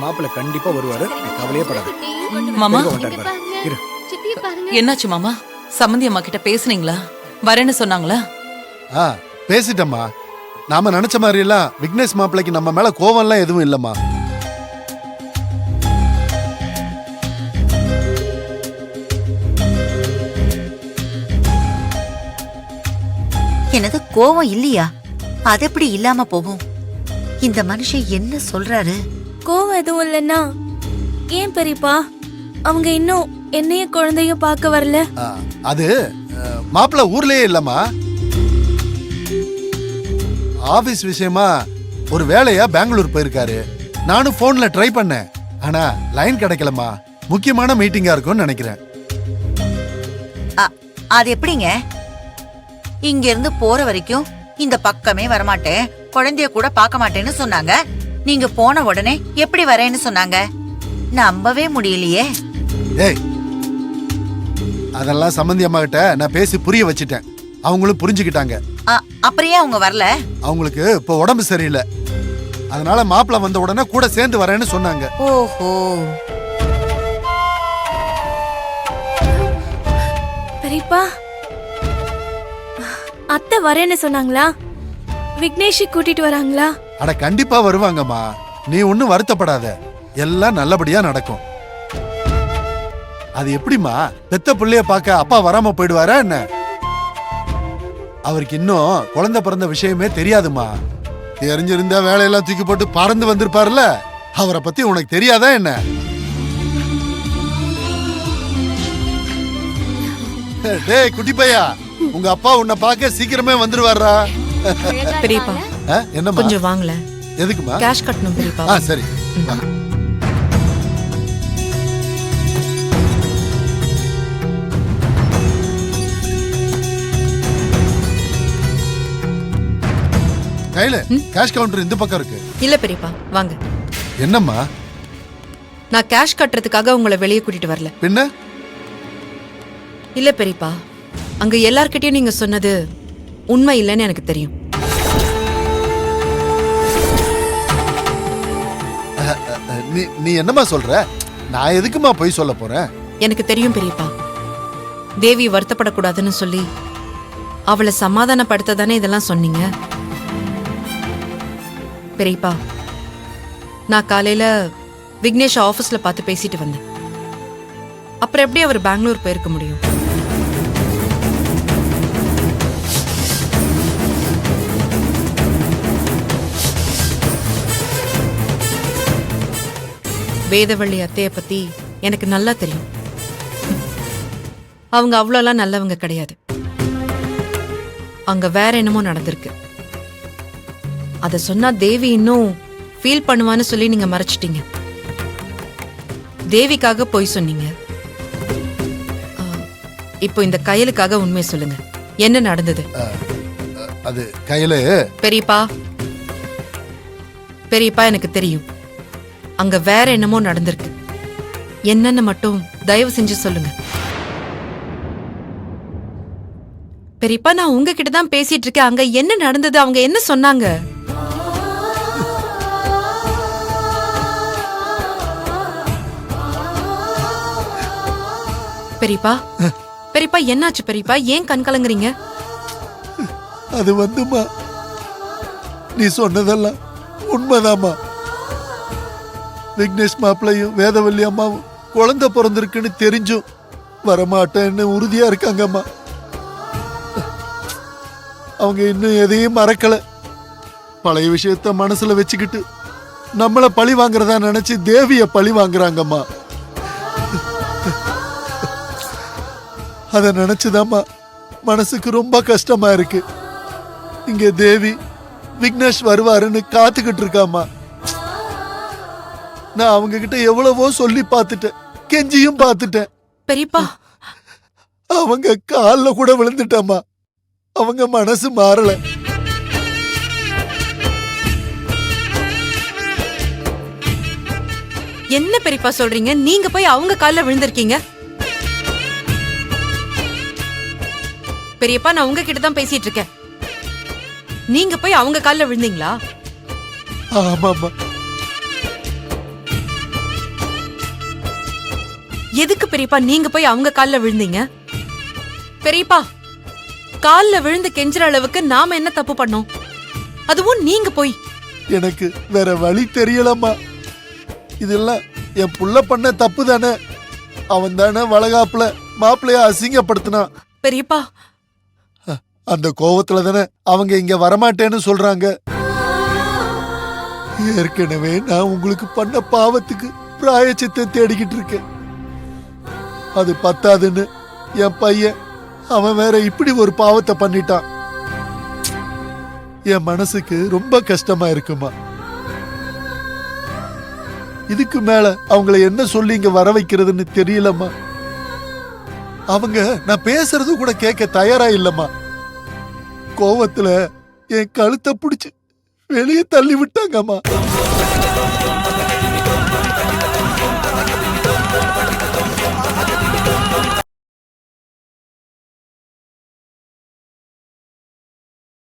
மாப்பிள்ளை கண்டிப்பா வருவாரு, நீ கவலையே படாத. மாமா வந்துட்டாரு பாரு. இரு. என்னாச்சு மாமா? சம்மந்தி அம்மா கிட்ட பேசுனீங்களா? வரேன்னு சொன்னாங்களா? பேசிட்டம்மா. நாம நினைச்ச மாதிரி எல்லாம் விக்னேஷ் மாப்பிள்ளைக்கு நம்ம மேல கோவம்லாம் எதுவும் இல்லம்மா. எனது கோவம் இல்லையா? அது எப்படி இல்லாம போகும்? இந்த மனுஷன் என்ன சொல்றாரு? கோவம் எதுவும் இல்லைன்னா ஏன் பெரியப்பா அவங்க இன்னும் என்னைய குழந்தையும் பார்க்க வரல? அது மாப்பிள்ளை ஊர்லயே இல்லம்மா. ஆபீஸ் விஷயமா ஒரு வேலையா பெங்களூர் போயிருக்காரு. நானும் போன்ல ட்ரை பண்ணேன், ஆனா லைன் கிடைக்கலம்மா. முக்கியமான மீட்டிங்கா இருக்கும்னு நினைக்கிறேன். அது எப்படிங்க? இங்க இருந்து போற வரைக்கும் இந்த பக்கமே வரமாட்டேன், குழந்தைய கூட பார்க்க மாட்டேன்னு சொன்னாங்க. நீங்க போன உடனே எப்படி வரேன்னு சொன்னாங்க? நம்பவே முடியலையே. ஏய், அதெல்லாம் சம்பந்தி அம்மா கிட்ட நான் பேசி புரிய வச்சிட்டேன். அவங்களும் புரிஞ்சுக்கிட்டாங்க. அப்படியே அவங்க வரல? அவங்களுக்கு இப்ப உடம்பு சரியில்லை, அதனால மாப்பிள்ளை வந்த உடனே கூட சேர்ந்து வரேன்னு சொன்னாங்க. ஓஹோ. பெரியப்பா அத்தை வரேன்னு சொன்னாங்களா? விக்னேஷை கூட்டிட்டு வராங்களா? அட கண்டிப்பா வருவாங்கம்மா, நீ ஒன்னும் வருத்தப்படாத. எல்லாம் நல்லபடியா நடக்கும். அது எப்படிமா பெத்த பிள்ளைய பார்க்க அப்பா வராம போயிடுவாரா என்ன? அவருக்கு இன்னும் குழந்தை பிறந்த விஷயமே தெரியாதுமா. தெரிஞ்சிருந்தா வேலையெல்லாம் தூக்கி போட்டு பறந்து வந்திருப்பாருல. அவரை பத்தி உனக்கு தெரியாதா என்ன? டேய் குட்டி பையா, உங்க அப்பா உன்னை பார்க்க சீக்கிரமே வந்துருவாரா? பெரியப்பா என்னம்மா? கொஞ்சம் வாங்கல. எதுக்குமா? கேஷ் கட்டணும் பெரியப்பா. சரி. கையில கேஷ் கவுண்டர் இந்த பக்கம் இருக்கு. இல்ல பெரியப்பா வாங்க. என்னம்மா? நான் கேஷ் கட்டுறதுக்காக உங்களை வெளியே கூட்டிட்டு வரல. பின்ன? இல்ல பெரியப்பா, அங்க எல்லார்கிட்டயும் நீங்க சொன்னது உண்மை இல்லைன்னு எனக்கு தெரியும். நீ என்னம்மா சொல்ற? நான் எதுக்குமா போய் சொல்ல போறேன்? எனக்கு தெரியும் பெரியப்பா. தேவி வருத்தப்படக்கூடாதுன்னு சொல்லி அவளை சமாதானப்படுத்த தானே இதெல்லாம் சொன்னீங்க. பெரியப்பா, நான் காலையில விக்னேஷ் ஆபீஸ்ல பார்த்து பேசிட்டு வந்தேன். அப்புறம் எப்படி அவர் பெங்களூர் போயிருக்க முடியும்? வேதவள்ளி அத்தைய பத்தி எனக்கு நல்லா தெரியும். அவங்க அவ்வளோலாம் நல்லவங்க கிடையாது. அங்க வேற என்னமோ நடந்திருக்கு. அத சொன்னா தேவி இன்னும் ஃபீல் பண்ணுவான்னு சொல்லி நீங்க மறைச்சிட்டீங்க. தேவிக்காக போய் சொன்னீங்க. இப்போ இந்த கையலுக்காக உண்மை சொல்லுங்க, என்ன நடந்தது? அது கையில பெரியப்பா, பெரியப்பா எனக்கு தெரியும் அங்க வேற என்னமோ நடந்திருக்கு. என்னன்னு மட்டும் தயவு செஞ்சு சொல்லுங்க. பெரியப்பா, நான் உங்ககிட்ட தான் பேசிட்டு இருக்கேன். அங்க என்ன நடந்தது? அவங்க என்ன சொன்னாங்க? பெரியப்பா, பெரியப்பா என்னாச்சு பெரியப்பா? ஏன் கண் கலங்குறீங்க? அது வந்துமா, நீ சொன்னதெல்லாம் உண்மைதாமா. விக்னேஷ் மாப்பிள்ளையும் வேதவல்லி அம்மாவும் குழந்தை பிறந்திருக்குன்னு தெரிஞ்சும் வரமாட்டேன்னு உறுதியா இருக்காங்கம்மா. அவங்க இன்னும் எதையும் மறக்கல. பழைய விஷயத்த மனசுல வச்சுக்கிட்டு நம்மள பழி வாங்குறதா நினைச்சு தேவிய பழி வாங்குறாங்கம்மா. அத நினைச்சுதாம்மா மனசுக்கு ரொம்ப கஷ்டமா இருக்கு. இங்க தேவி விக்னேஷ் வருவாருன்னு காத்துக்கிட்டு இருக்காமா. நான் அவங்க கிட்ட எவ்வளவோ சொல்லி பார்த்துட்டேன், கெஞ்சியும் பார்த்துட்டேன். பெரியப்பா, அவங்க கால்ல கூட விழுந்துட்டேம்மா. அவங்க மனசு மாறல. என்ன பெரியப்பா சொல்றீங்க? நீங்க போய் அவங்க கால்ல விழுந்திருக்கீங்க? பெரியப்பா, நான் உங்ககிட்ட தான் பேசிட்டு இருக்கேன். நீங்க போய் அவங்க கால்ல விழுந்தீங்களா? ஆமாம்மா. எதுக்கு பெரியப்பா நீங்க போய் அவங்க கால்ல விழுந்தீங்க? பெரியப்பா, கால்ல விழுந்து கெஞ்சுற அளவுக்கு நாம என்ன தப்பு பண்ணோம்? அதுவும் நீங்க போய். எனக்கு வேற வழி தெரியலம்மா. இதெல்லாம் என் புள்ள பண்ண தப்பு தானே. அவன் தானே வளகாப்புல மாப்பிள்ளைய அசிங்கப்படுத்தினான். பெரியப்பா, அந்த கோவத்துல தானே அவங்க இங்க வரமாட்டேன்னு சொல்றாங்க. ஏற்கனவே நான் உங்களுக்கு பண்ண பாவத்துக்கு பிராயச்சித்தை தேடிக்கிட்டு இருக்கேன். அது பத்தாதுன்னு என் பையன் அவன் வேற இப்படி ஒரு பாவத்தை பண்ணிட்டான். என் மனசுக்கு ரொம்ப கஷ்டமா இருக்குமா. இதுக்கு மேல அவங்கள என்ன சொல்லி இங்க வர வைக்கிறதுன்னு தெரியலம்மா. அவங்க நான் பேசுறது கூட கேட்க தயாரா இல்லம்மா. கோவத்துல என் கழுத்தை பிடிச்சு வெளியே தள்ளி விட்டாங்கம்மா.